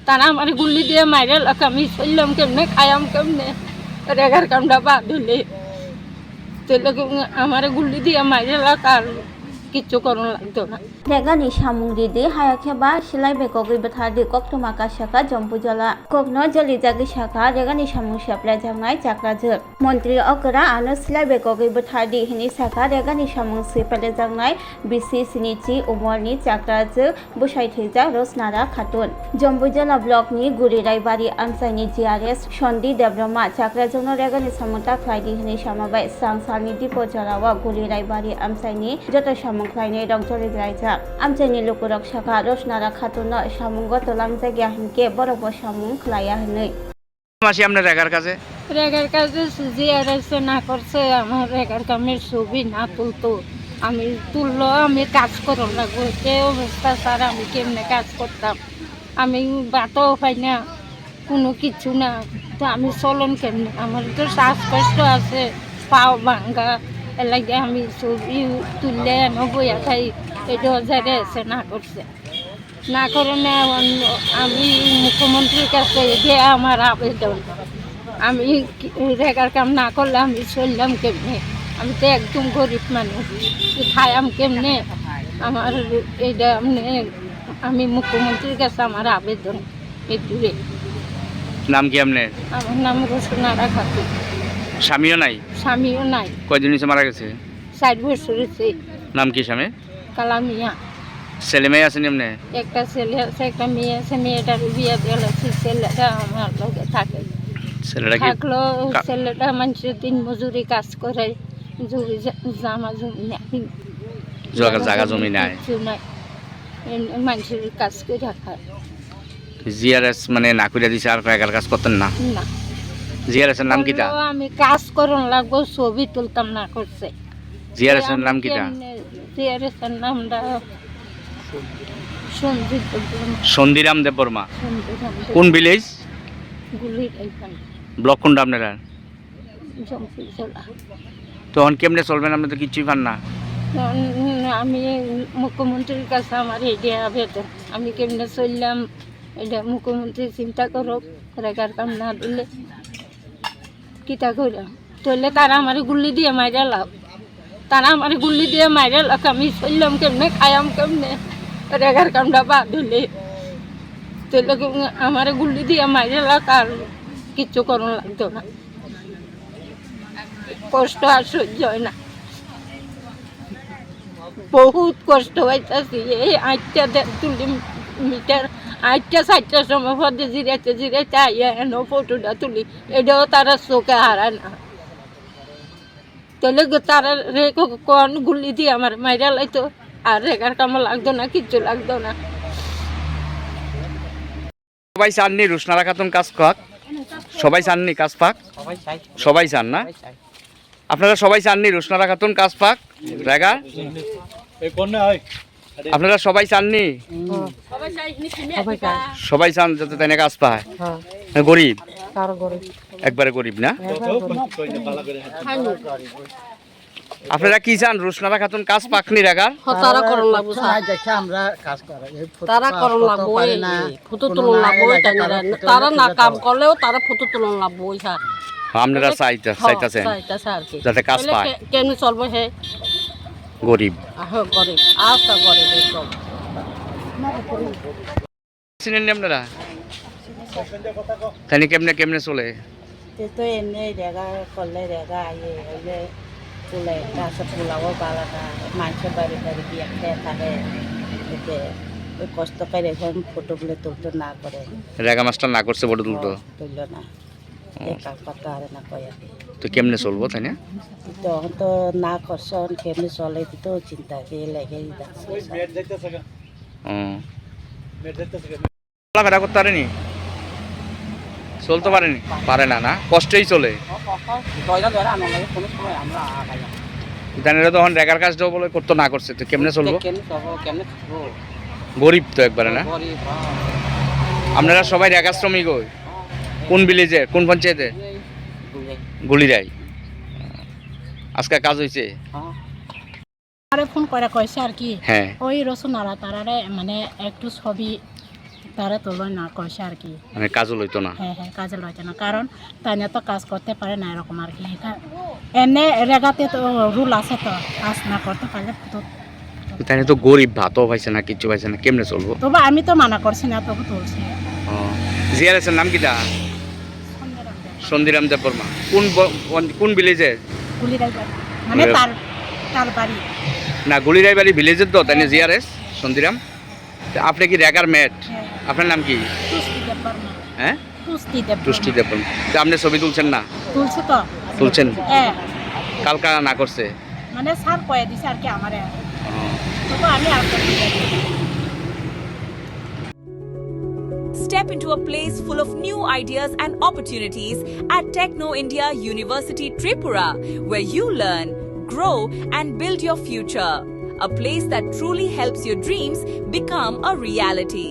তারা আমার গুলি দিয়ে মাইরে লাখ আমি চললাম কেমনে খাইয়াম কেমনে রেগার কামটা বাদ হলে আমার গুলি দিয়ে মাইরে লাখ আর কিচ্ছু করুন লাগতো না Regani samung didi hayakeba silai bekogi bethadi kokto maka shaka jompujala kokno jali jagi shaka regani samung shapla jangai chakrajur montri okra anu silai bekogi bethadi hini shaka regani samung sipale jangai bisi sinichi umorni chakrajur busai theja rosnara khatun jompujala block ni gurirai bari amsaini GRS shondi debroma chakrajurno regani samungta khlaidi hini samabai sangsalni dipojarawa gurirai bari amsaini joto samung khlaini rongchori jaija আমচাইনি লোকরক শাখা রসনারা খাতুন সামুঙ্গ তোলাম জায়গা হিনকে বরফ সামুং খলাইয়া হनै মাসি আপনার রেগার কাছে GRS না করছে আমার রেগার কামের ছবি না তুলতো আমি তুললো আমি কাজ করো লাগবো সে অবস্থা স্যার আমি কেমনে কাজ করতাম আমি বাতও পাই না কোনো কিছু না তো আমি চলন কেমনে আমার তো শ্বাসকষ্ট আছে পাও ভাঙ্গা এলাকা আমি ছবি তুললে এনে বইয়া খাই এটা জায়গা আছে না করছে না করে না আমি মুখ্যমন্ত্রীর কাছে গিয়ে আমার আবেদন আমি রেগার কাম না করলে আমি চললাম কেমনে আমি তো একদম গরিব মানুষ খাইয়াম কেমনে আমার এইটা আমি মুখ্যমন্ত্রীর কাছে আমার আবেদন এটুরে নাম কি আপনার? আমার নাম রসনারা খাতুন। স্বামীও নাই? স্বামীও নাই। কয়দিন হয়েছে মারা গেছে? 60 বছর হয়েছে। নাম কি স্বামী? কালামিয়া। ছেলে মেয়ে আছেন এমনি? একটা ছেলে আছে একটা মেয়ে আছে মেয়েটার বিয়ে দিয়েছে ছেলেটা আমার লগে থাকে ছেলেটা কি থাকলো ছেলেটা মানুষের দিন মজুরি কাজ করে জামা জমি নাই জায়গা জমি নাই মানুষের কাজ করে খায় জিআরএস মানে না করে দিছে আর রেগার কাজ করতেন না না জিআরএস এর নাম কিটা? আমি কাজ করন লাগবো ছবি তুলতাম না করছে জিআরএস এর নাম কিটা? জিআরএস এর নামটা সন্দিরাম দেববর্মা। কোন ভিলেজ? ব্লক কোনটা আপনারা? তখন কেমনে চলবেন আপনি তো কিছুই পান না আমি মুখ্যমন্ত্রীর কাছে আমার এইটা আবেদন আমি কেমনে চললাম এটা মুখ্যমন্ত্রী চিন্তা করো রেগার কাম না দিলে কিতা করলাম তইলে তারা আমার গুলি দিয়ে মাইরা লাভ তারা আমার গুলি দিয়ে মাইরা লাভ আমি চললাম কেমনে খাইয়াম কেমনে রেগার কামটা বাদ হলে তইলে আমার গুলি দিয়ে মাইরা লাভ আর কিচ্ছু করুন লাগতো না কষ্ট আর সহ্য হয় না বহুত কষ্ট হইতেছি এই 8টা তুলি মিটার 8টা 7টার সময় পথে জিরাইতে আইয়া এনো ফটোটা তুলি এটাও তারা চোখে হারায় না তাহলে তারা কোন গুলি দিয়ে আমার মাইরা লাইতো আর রেগার কামও লাগতো না কিচ্ছু লাগতো না সবাই চাননি রুশনারা খাতুন কাজ পাক সবাই চাননি কাজ পাক সবাই চান না আপনারা সবাই চাননি রুশনারা খাতুন কাজ পাক রেগা আপনারা সবাই চাননি সবাই চান যাতে তাই না কাজ পায় গরিব একবারে গরিব না আপনারা কি চান রুশনারা খাতুন কাজ পাকনি রেগা তারা করন লাগবো আমরা কাজ করা তারা করন লাগবো ফটো তুলন লাগবো তারা না কাম করলেও তারা ফটো তুলন লাগবো স্যার আপনারা চাইতেছেন যাতে কাজ পায় কেমনি চলবো হে গরিব গরিব আচ্ছা গরিব চিনেন আপনারা তাই কেমনে কেমনে চলে তো এমনি রেগা করলে রেগা আইয়ে হইলে তুলে গাছ তুলাবো বালাটা মানুষের বাড়ি বাড়ি গিয়ে খেয়ে থাকে এতে ওই কষ্ট করে এখন ফটোগুলো তুলতে না করে রেগা মাস্টার না করছে ফটো তুলতো তুললো না কথা আর না কয়ে তো কেমনে চলবো তাই না তখন তো না করছ কেমনি চলে তো চিন্তা কে লেগে চলাফেরা করতে পারেনি চলতে পারেনি পারে না না কষ্টেই চলে তখন রেগার কাজ বলে করতো না করছে তো কেমনে চলবো গরিব তো একবারে না আপনারা সবাই রেগা শ্রমিক ওই কোন ভিলেজে কোন পঞ্চায়েতে গুলিরাই আজকে কাজ হয়েছে আরে ফোন করে কইছে আর কি হ্যাঁ ওই রসুনারা তারারে মানে একটু ছবি তারা তো লয় না কইসে আর কি। মানে কাজও লইতো না। হ্যাঁ হ্যাঁ, কাজে লইতে না, কারণ তাই তো কাজ করতে পারে না এরকম আর কি। এমনি রেগাতে তো রুল আছে, তো কাজ না করতে পারলে তো। তাই তো গরিব, ভাতও পাইছে না, কিচ্ছু পাইছে না, কেমনে চলবো? তবু আমি তো মানা করছি না, তবু তুলছি। জিআরএস এর নাম কিটা? সন্ধিরাম দেববর্মা। কোন ভিলেজে? গুলিরাই বাড়ি, মানে তার তার বাড়ি। না, গুলিরাই বাড়ি ভিলেজের তো, তাই না জিআরএস সন্ধিরাম? আপনি কি রেগার ম্যাট? হ্যাঁ। আপনার নাম কি? তুষ্টি দেববর্মা। হ্যাঁ, তুষ্টি তুষ্টি দেববর্মা। তা আপনি ছবি তুলছেন না? তুলছে তো। তুলছেন? হ্যাঁ, কালকা না করছে? মানে স্যার কয়ে দিছে আর কি আমারে, তবু আমি আর করতে পারি না। Step into a place full of new ideas and opportunities at Techno India University Tripura, where you learn, grow, and build your future. A place that truly helps your dreams become a reality.